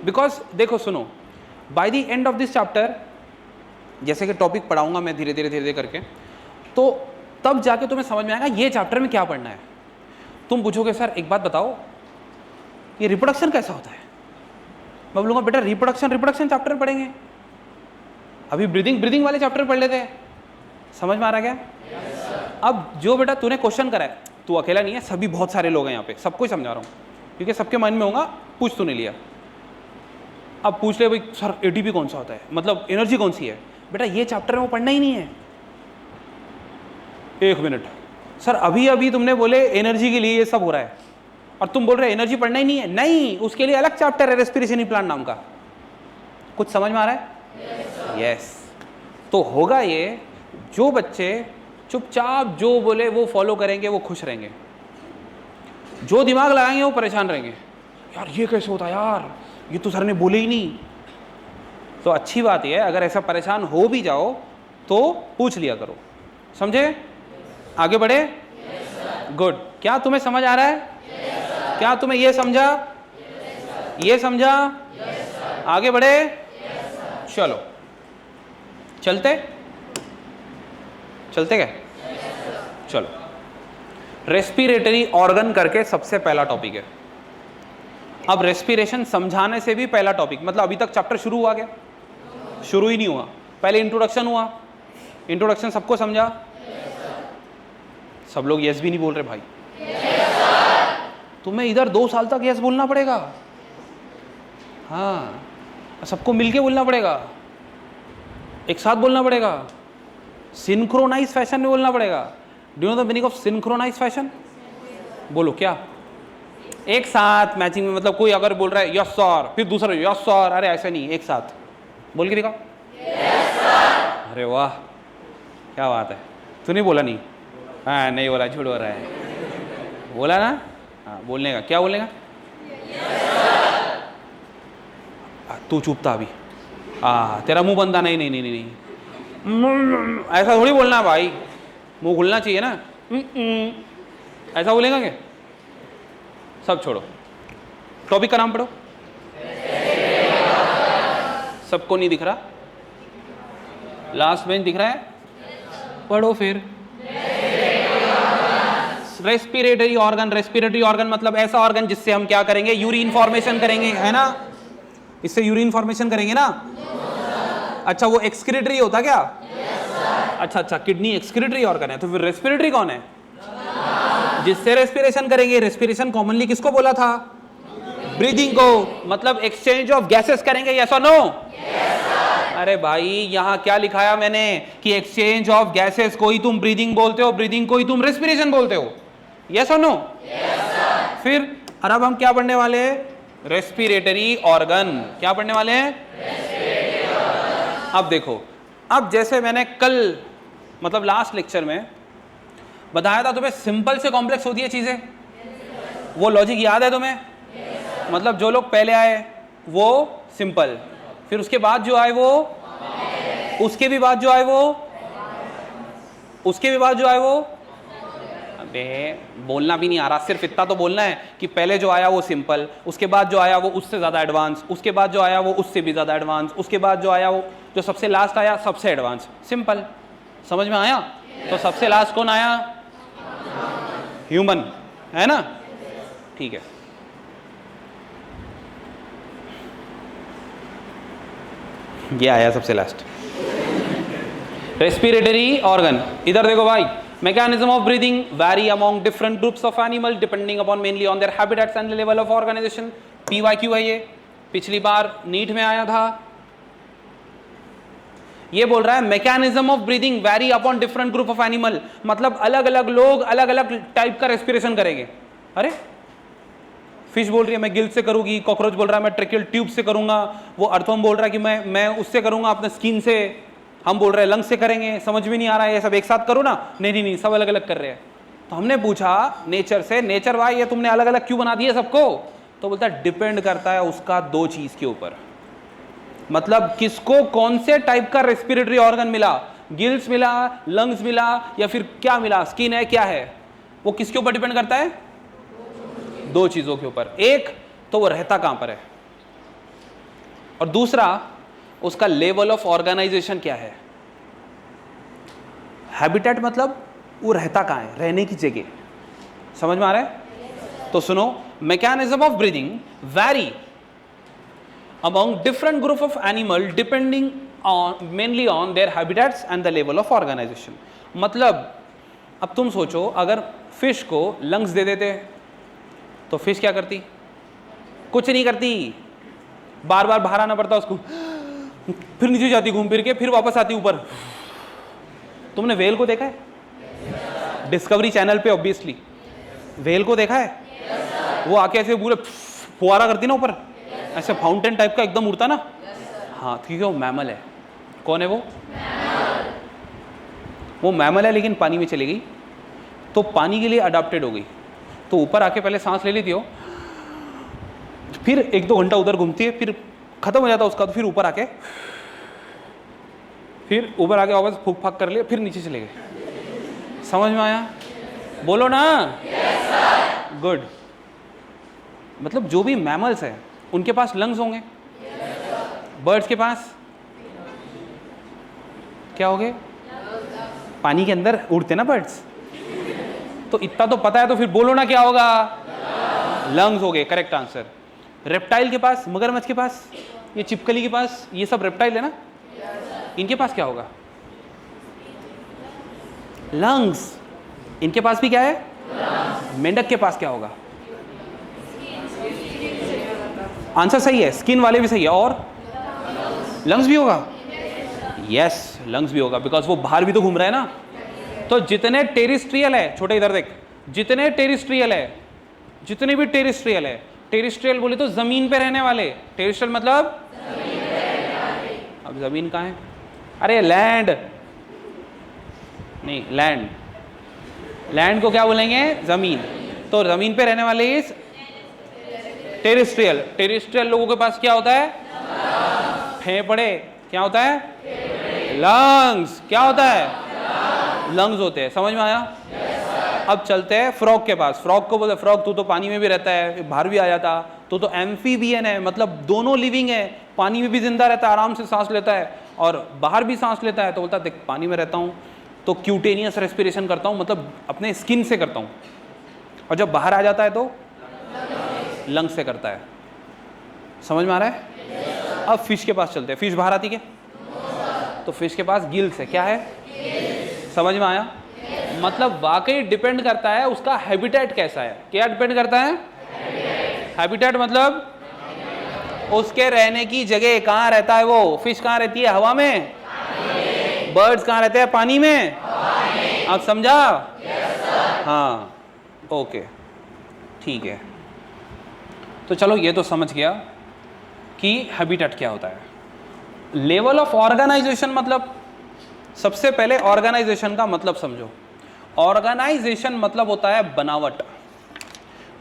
Because देखो सुनो, by the end of this chapter जैसे कि टॉपिक पढ़ाऊंगा मैं धीरे धीरे करके, तो तब जाके तुम्हें समझ में आएगा ये चैप्टर में क्या पढ़ना है। तुम पूछोगे सर एक बात बताओ, ये रिप्रोडक्शन कैसा होता है? मैं बोलूँगा बेटा रिप्रोडक्शन चैप्टर में पढ़ेंगे, अभी ब्रीदिंग वाले चैप्टर पढ़ लेते हैं। समझ में आ रहा क्या? अब जो बेटा तूने क्वेश्चन करा है, तू अकेला नहीं है, सभी बहुत सारे लोग हैं यहाँ पे, सबको ही समझा रहा हूँ क्योंकि सबके माइंड में होगा, पूछ तो नहीं लिया। अब पूछ ले भाई सर एटीपी कौन सा होता है, मतलब एनर्जी कौन सी है? बेटा ये चैप्टर में वो पढ़ना ही नहीं है। एक मिनट सर, अभी तुमने बोले एनर्जी के लिए ये सब हो रहा है और तुम बोल रहे एनर्जी पढ़ना ही नहीं है। नहीं, उसके लिए अलग चैप्टर है रेस्पिरेशन प्लांट नाम का। कुछ समझ में आ रहा है? यस। तो होगा ये, जो बच्चे चुपचाप जो बोले वो फॉलो करेंगे वो खुश रहेंगे, जो दिमाग लगाएंगे वो परेशान रहेंगे। यार ये कैसे होता है यार, ये तो सर ने बोले ही नहीं। तो अच्छी बात यह है, अगर ऐसा परेशान हो भी जाओ तो पूछ लिया करो। समझे? आगे बढ़े? गुड। क्या तुम्हें समझ आ रहा है? क्या तुम्हें ये समझा? ये समझा? आगे बढ़े? चलो चलते क्या? चलो, रेस्पिरेटरी ऑर्गन करके सबसे पहला टॉपिक है। अब रेस्पिरेशन समझाने से भी पहला टॉपिक, मतलब अभी तक चैप्टर शुरू हुआ क्या? शुरू ही नहीं हुआ, पहले इंट्रोडक्शन हुआ। इंट्रोडक्शन सबको समझा? सब लोग यस भी नहीं बोल रहे भाई। तुम्हें इधर 2 साल तक यस बोलना पड़ेगा, हाँ, सबको मिलके बोलना पड़ेगा, एक साथ बोलना पड़ेगा, सिंक्रोनाइज फैशन में बोलना पड़ेगा। Do you know the meaning of synchronise fashion? बोलो क्या? एक साथ मैचिंग में, मतलब कोई अगर बोल रहा है यस सर, फिर दूसरा यस सर, अरे ऐसा नहीं, एक साथ बोल के दिखाओ। Yes sir. अरे वाह, क्या बात है। तू नहीं बोला? नहीं, हाँ नहीं बोला, झूठ हो रहा है। बोला ना? हाँ, बोलने का क्या बोलने का? तू चुप था अभी, तेरा मुंह बंद था। नहीं नहीं नहीं नहीं, नहीं। ऐसा थोड़ी बोलना भाई, मुंह खुलना चाहिए ना। ऐसा बोलेगा क्या? सब छोड़ो, टॉपिक का नाम पढ़ो। सबको नहीं दिख रहा? लास्ट बेंच दिख रहा है? पढ़ो फिर। रेस्पिरेटरी ऑर्गन मतलब ऐसा ऑर्गन जिससे हम क्या करेंगे? यूरिन फॉर्मेशन करेंगे, है ना? इससे यूरिन फॉर्मेशन करेंगे ना? अच्छा, वो एक्सक्रीटरी होता क्या? अच्छा, किडनी एक्सक्रीटरी ऑर्गन है, तो फिर रेस्पिरेटरी कौन है? जिससे रेस्पिरेशन करेंगे। रेस्पिरेशन कॉमनली किसको बोला था? ब्रीदिंग को, मतलब एक्सचेंज ऑफ गैसेस करेंगे, यस और नो? अरे भाई यहाँ क्या लिखाया मैंने कि एक्सचेंज ऑफ गैसेस को ही तुम ब्रीदिंग बोलते हो, ब्रीदिंग को ही तुम रेस्पिरेशन बोलते हो, यस और नो? फिर अब हम क्या पढ़ने वाले हैं? Respiratory organ. क्या पढ़ने वाले हैं? अब देखो, अब जैसे मैंने कल मतलब लास्ट लेक्चर में बताया था तुम्हें, सिंपल से कॉम्प्लेक्स होती है चीजें। वो लॉजिक याद है तुम्हें? मतलब जो लोग पहले आए वो सिंपल, फिर उसके बाद जो आए वो, उसके भी बाद जो आए वो, उसके भी बाद जो आए वो। अबे बोलना भी नहीं आ रहा, सिर्फ इतना तो बोलना है कि पहले जो आया वो सिंपल, उसके बाद जो आया वो उससे ज्यादा एडवांस, उसके बाद जो आया वो उससे भी ज्यादा एडवांस, उसके बाद जो आया वो, जो सबसे लास्ट आया सबसे एडवांस। सिंपल, समझ में आया? तो सबसे लास्ट कौन आया? ह्यूमन, है ना? ठीक है। ये आया सबसे लास्ट, रेस्पिरेटरी ऑर्गन। इधर देखो भाई, mechanism of breathing vary among different groups of animal depending upon mainly on their habitats and the level of organization। PYQ है ये, पिछली बार नीट में आया था। ये बोल रहा है mechanism of breathing vary upon different group of animal, मतलब अलग अलग लोग अलग अलग टाइप का रेस्पिरेशन करेंगे। अरे फिश बोल रही है मैं गिल्स से करूंगी, कॉकरोच बोल रहा है मैं ट्रेकियल ट्यूब से करूंगा, वो अर्थवर्म बोल रहा है कि मैं उससे करूंगा अपने स्किन से, हम बोल रहे हैं लंग्स से करेंगे। समझ में नहीं आ रहा है, ये सब एक साथ करो ना? नहीं, सब अलग अलग कर रहे हैं। तो हमने पूछा नेचर से, नेचर भाई ये तुमने अलग अलग क्यों बना दिया सबको? तो बोलता है डिपेंड करता है उसका 2 चीज के ऊपर, मतलब किसको कौन से टाइप का रेस्पिरेटरी ऑर्गन मिला, गिल्स मिला, लंग्स मिला, या फिर क्या मिला, स्किन है, क्या है, वो किसके ऊपर डिपेंड करता है? 2 चीजों के ऊपर। एक तो वो रहता कहां पर है, और दूसरा उसका लेवल ऑफ ऑर्गेनाइजेशन क्या है। हैबिटेट मतलब वो रहता कहाँ है, रहने की जगह। समझ में आ रहा है? तो सुनो, mechanism of breathing vary among different group of animal depending on mainly on their habitats and the level of organization। मतलब अब तुम सोचो, अगर फिश को लंग्स दे देते तो फिश क्या करती? कुछ नहीं करती, बार बार बाहर आना पड़ता उसको, फिर नीचे जाती घूम फिर के, फिर वापस आती ऊपर। तुमने वेल को देखा है? डिस्कवरी चैनल पे ऑब्वियसली वेल को देखा है? वो आके ऐसे पूरे फुहारा करती ना ऊपर, ऐसे फाउंटेन टाइप का एकदम उड़ता ना। हाँ, क्योंकि वो मैमल है। कौन है वो? वो मैमल है, लेकिन पानी में चली गई तो पानी के लिए अडॉप्टेड हो गई। तो ऊपर आके पहले सांस ले लेती हो, फिर 1-2 घंटा उधर घूमती है, फिर खत्म हो जाता उसका, तो फिर ऊपर आके वापस फूक फाक कर लिया, फिर नीचे चले गए। समझ में आया? बोलो ना। गुड। मतलब जो भी मैमल्स है उनके पास लंग्स होंगे। बर्ड्स के पास क्या होंगे? पानी के अंदर उड़ते ना बर्ड्स, तो इतना तो पता है, तो फिर बोलो ना क्या होगा? लंग्स हो गए, करेक्ट आंसर। रेप्टाइल के पास, मगरमच्छ के पास, ये चिपकली के पास, ये सब रेप्टाइल है ना, इनके पास क्या होगा? लंग्स। इनके पास भी क्या है? मेंढक के पास क्या होगा? आंसर सही है, स्किन वाले भी सही है। और लंग्स भी होगा? यस, लंग्स भी होगा, बिकॉज वो बाहर भी तो घूम रहा है ना। तो जितने टेरिस्ट्रियल है, छोटे इधर देख, जितने टेरिस्ट्रियल है, जितने भी टेरिस्ट्रियल है, टेरिस्ट्रियल बोले तो जमीन पे रहने वाले। टेरिस्ट्रियल मतलब अब जमीन कहाँ है? अरे लैंड नहीं, लैंड। लैंड को क्या बोलेंगे? जमीन। तो जमीन पे रहने वाले इस टेरिस्ट्रियल। टेरिस्ट्रियल लोगों के पास क्या होता है? फेफड़े। क्या होता है? लंग्स। क्या होता है? लंग्स होते हैं। समझ में आया? अब चलते हैं फ्रॉग के पास। फ्रॉग को बोलते, फ्रॉग तू तो पानी में भी रहता है, बाहर भी आ जाता, तो एम्फीबियन है, मतलब दोनों लिविंग है, पानी में भी जिंदा रहता है, आराम से सांस लेता है, और बाहर भी सांस लेता है। तो बोलता देख, पानी में रहता हूँ तो क्यूटेनियस रेस्पिरेशन करता हूँ, मतलब अपने स्किन से करता हूँ, और जब बाहर आ जाता है तो लंग्स से करता है। समझ में आ रहा है? अब फिश के पास चलते हैं। फिश बाहर आती क्या? तो फिश के पास गिल्स है। क्या है? समझ में आया? मतलब वाकई डिपेंड करता है उसका हैबिटेट कैसा है। क्या डिपेंड करता है? हैबिटेट मतलब उसके रहने की जगह कहाँ रहता है वो। फिश कहाँ रहती है? हवा में। बर्ड्स कहाँ रहते हैं? पानी में। आप समझा? हाँ, ओके, ठीक है। तो चलो, ये तो समझ गया कि हैबिटेट क्या होता है। लेवल ऑफ ऑर्गेनाइजेशन मतलब, सबसे पहले ऑर्गेनाइजेशन का मतलब समझो। ऑर्गेनाइजेशन मतलब होता है बनावट।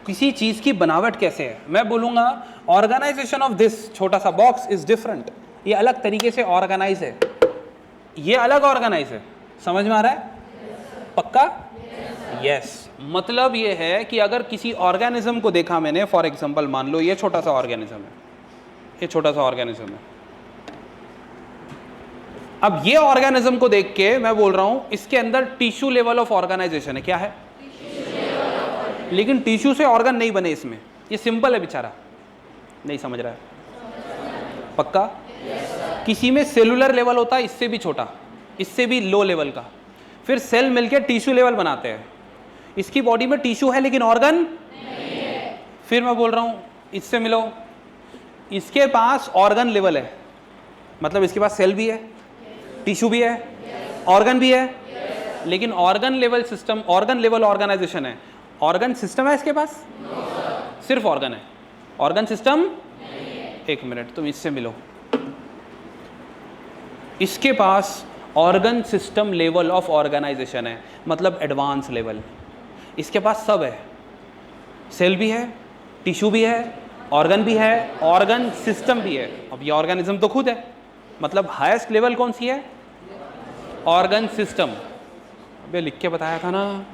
किसी चीज की बनावट कैसे है। मैं बोलूंगा ऑर्गेनाइजेशन ऑफ दिस छोटा सा बॉक्स इज डिफरेंट। ये अलग तरीके से ऑर्गेनाइज है, ये अलग ऑर्गेनाइज है। समझ में आ रहा है? पक्का? यस। मतलब ये है कि अगर किसी ऑर्गेनिज्म को देखा मैंने, फॉर एग्जांपल मान लो ये छोटा सा ऑर्गेनिज्म है, ये छोटा सा ऑर्गेनिज्म है। अब ये ऑर्गेनिज्म को देख के मैं बोल रहा हूं इसके अंदर टिश्यू लेवल ऑफ ऑर्गेनाइजेशन है। क्या है? लेकिन टिश्यू से ऑर्गन नहीं बने इसमें। ये सिंपल है, बेचारा नहीं समझ रहा है। पक्का? किसी में सेलुलर लेवल होता है, इससे भी छोटा, इससे भी लो लेवल का, फिर सेल मिलकर टिश्यू लेवल बनाते हैं। इसकी बॉडी में टिश्यू है लेकिन ऑर्गन नहीं है। फिर मैं बोल रहा हूं इससे मिलो, इसके पास ऑर्गन लेवल है, मतलब इसके पास सेल भी है, टिश्यू भी है, ऑर्गन भी है, लेकिन organ level system, organ level organisation है। ऑर्गन सिस्टम है इसके पास? सिर्फ ऑर्गन है, ऑर्गन सिस्टम। एक मिनट, तुम इससे मिलो। इसके पास organ system level of organisation है, मतलब एडवांस लेवल। इसके पास सब है, सेल भी है, टिश्यू भी है, ऑर्गन भी है, ऑर्गन सिस्टम भी है। अब ये ऑर्गेनिज्म तो खुद है, मतलब हाईएस्ट लेवल कौन सी है? Organ system. अबे लिख के बताया था ना,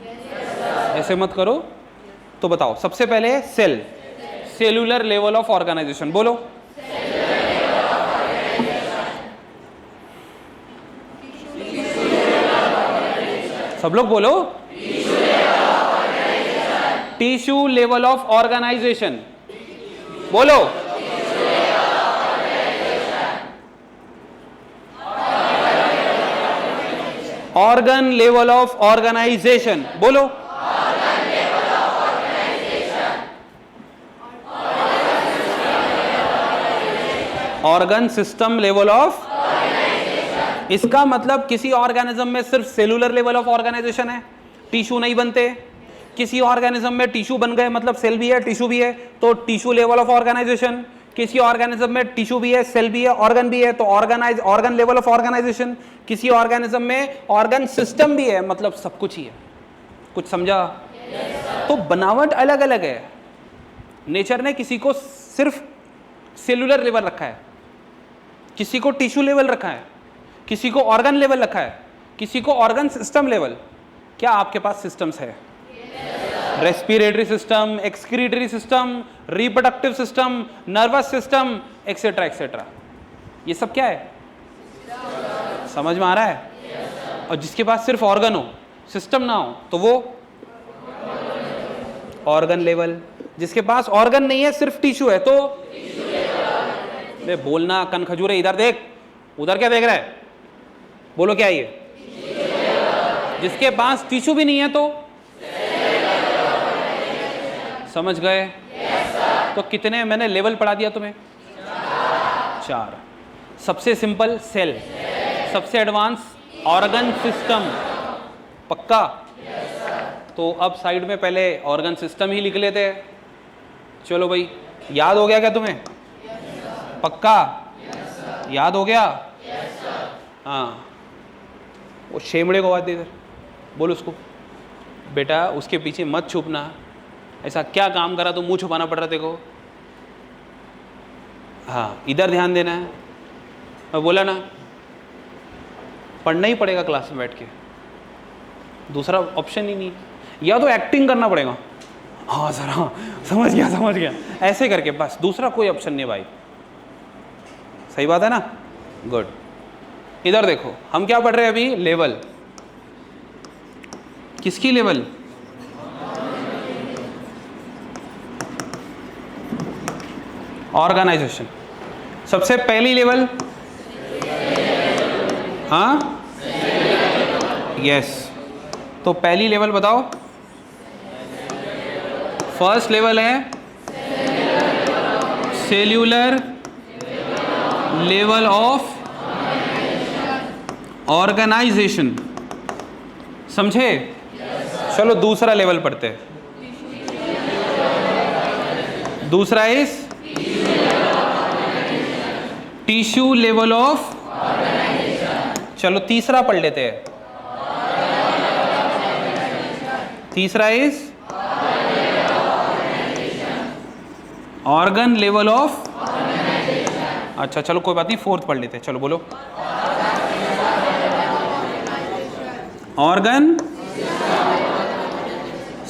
ऐसे मत करो। तो बताओ, सबसे पहले cell, cellular level of organisation बोलो। सब लोग बोलो, टिश्यू लेवल ऑफ ऑर्गेनाइजेशन। बोलो, ऑर्गन लेवल ऑफ ऑर्गेनाइजेशन। बोलो, ऑर्गन सिस्टम लेवल ऑफ। इसका मतलब किसी ऑर्गेनिज्म में सिर्फ सेलुलर लेवल ऑफ ऑर्गेनाइजेशन है, टिश्यू नहीं बनते। किसी ऑर्गेनिज्म में टिश्यू बन गए, मतलब सेल भी है टिश्यू भी है, तो टिश्यू लेवल ऑफ ऑर्गेनाइजेशन। किसी ऑर्गेनिज्म में टिश्यू भी है, सेल भी है, ऑर्गन भी है, तो ऑर्गन लेवल ऑफ ऑर्गेनाइजेशन। किसी ऑर्गेनिज्म में ऑर्गन सिस्टम भी है, मतलब सब कुछ ही है। कुछ समझा? तो बनावट अलग अलग है। नेचर ने किसी को सिर्फ सेलुलर लेवल रखा है, किसी को टिश्यू लेवल रखा है, किसी को ऑर्गन लेवल रखा है, किसी को ऑर्गन सिस्टम लेवल। क्या आपके पास सिस्टम्स है? Respiratory system, excretory system, reproductive system, nervous system, etcetera etcetera. ये सब क्या है? समझ में आ रहा है? और जिसके पास सिर्फ ऑर्गन हो, सिस्टम ना हो, तो वो ऑर्गन लेवल। जिसके पास ऑर्गन नहीं है, सिर्फ टिश्यू है, तो बे बोलना, कन खजूरे, इधर देख, उधर क्या देख रहा है? बोलो क्या है ये? जिसके पास टिश्यू भी नहीं है तो समझ गए? तो कितने मैंने लेवल पढ़ा दिया तुम्हें? 4। सबसे सिंपल सेल, सबसे एडवांस ऑर्गन सिस्टम। पक्का? तो अब साइड में पहले ऑर्गन सिस्टम ही लिख लेते हैं। चलो भाई, याद हो गया क्या तुम्हें? पक्का? याद हो गया? हाँ, वो शेमड़े को बात इधर बोल उसको, बेटा उसके पीछे मत छुपना। ऐसा क्या काम करा तो मुंह छुपाना पड़ रहा तेरे को? हाँ, इधर ध्यान देना है। मैं बोला ना, पढ़ना ही पड़ेगा क्लास में बैठ के, दूसरा ऑप्शन ही नहीं। या तो एक्टिंग करना पड़ेगा, हाँ सर हाँ समझ गया, ऐसे करके बस, दूसरा कोई ऑप्शन नहीं भाई। सही बात है ना? गुड। इधर देखो, हम क्या पढ़ रहे हैं अभी? लेवल। किसकी लेवल? ऑर्गेनाइजेशन। सबसे पहली लेवल, हाँ यस। तो पहली लेवल बताओ। फर्स्ट लेवल है सेल्यूलर लेवल ऑफ ऑर्गेनाइजेशन। समझे? चलो दूसरा लेवल पढ़ते हैं। दूसरा इज टिश्यू लेवल ऑफ। चलो तीसरा पढ़ लेते हैं। तीसरा इज ऑर्गन लेवल ऑफ। अच्छा चलो कोई बात नहीं, फोर्थ पढ़ लेते हैं। चलो बोलो, organ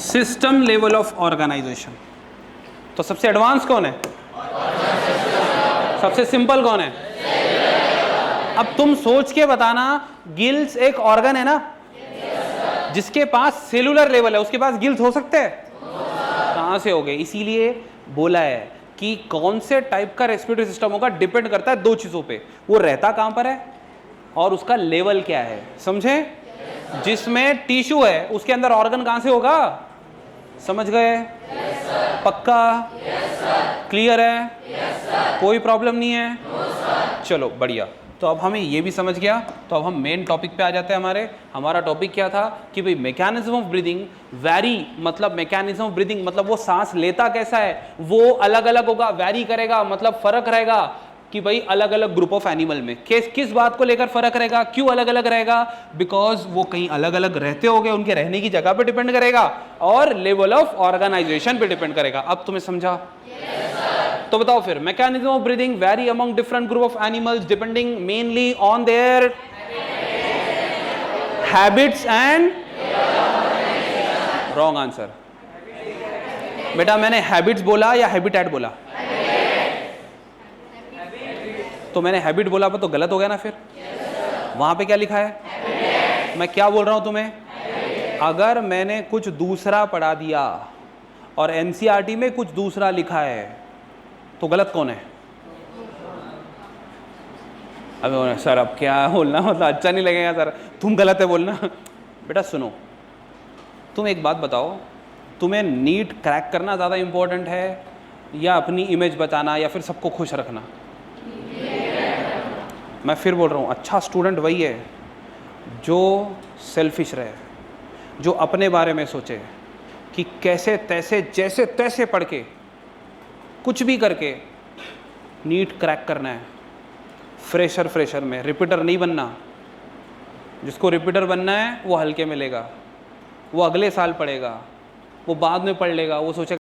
system level of organisation. तो सबसे एडवांस कौन है? सबसे सिंपल कौन है? अब तुम सोच के बताना, गिल्स एक ऑर्गन है ना? जिसके पास सेलुलर लेवल है, उसके पास गिल्स हो सकते हैं? कहां से हो गए? इसीलिए बोला है कि कौन से टाइप का रेस्पिरेटरी सिस्टम होगा, डिपेंड करता है 2 चीजों पे, वो रहता कहां पर है और उसका लेवल क्या है। समझे? जिसमें टिश्यू है उसके अंदर ऑर्गन कहां से होगा? समझ गए? पक्का? क्लियर है? कोई प्रॉब्लम नहीं है? चलो बढ़िया। तो अब हमें ये भी समझ गया, तो अब हम मेन टॉपिक पे आ जाते हैं। हमारा टॉपिक क्या था कि भाई मैकेनिज्म ऑफ ब्रीदिंग वैरी, मतलब मैकेनिज्म ऑफ ब्रीदिंग मतलब वो सांस लेता कैसा है, वो अलग अलग होगा, वैरी करेगा, मतलब फर्क रहेगा कि भाई अलग अलग ग्रुप ऑफ एनिमल में किस बात को लेकर फर्क रहेगा, क्यों अलग अलग रहेगा, बिकॉज वो कहीं अलग अलग रहते होंगे, उनके रहने की जगह पे डिपेंड करेगा, और लेवल ऑफ ऑर्गेनाइजेशन पे डिपेंड करेगा। अब तुम्हें समझा? तो बताओ फिर, mechanism of breathing vary among different group of animals depending mainly on their habits and. Wrong answer बेटा, मैंने हैबिट्स बोला या हैबिटेट बोला? तो मैंने हैबिट बोला तो गलत हो गया ना फिर? वहां पे क्या लिखा है? मैं क्या बोल रहा हूं तुम्हें? अगर मैंने कुछ दूसरा पढ़ा दिया और एनसीईआरटी में कुछ दूसरा लिखा है तो गलत कौन है? अब सर अब क्या बोलना, मतलब अच्छा नहीं लगेगा सर, तुम गलत है बोलना। बेटा सुनो, तुम एक बात बताओ, तुम्हें नीट क्रैक करना ज़्यादा इम्पोर्टेंट है या अपनी इमेज बचाना या फिर सबको खुश रखना? मैं फिर बोल रहा हूँ, अच्छा स्टूडेंट वही है जो सेल्फिश रहे, जो अपने बारे में सोचे कि कैसे तैसे जैसे तैसे पढ़ के कुछ भी करके नीट क्रैक करना है। फ्रेशर में रिपीटर नहीं बनना। जिसको रिपीटर बनना है वो हल्के में लेगा, वो अगले साल पढ़ेगा, वो बाद में पढ़ लेगा, वो सोचेगा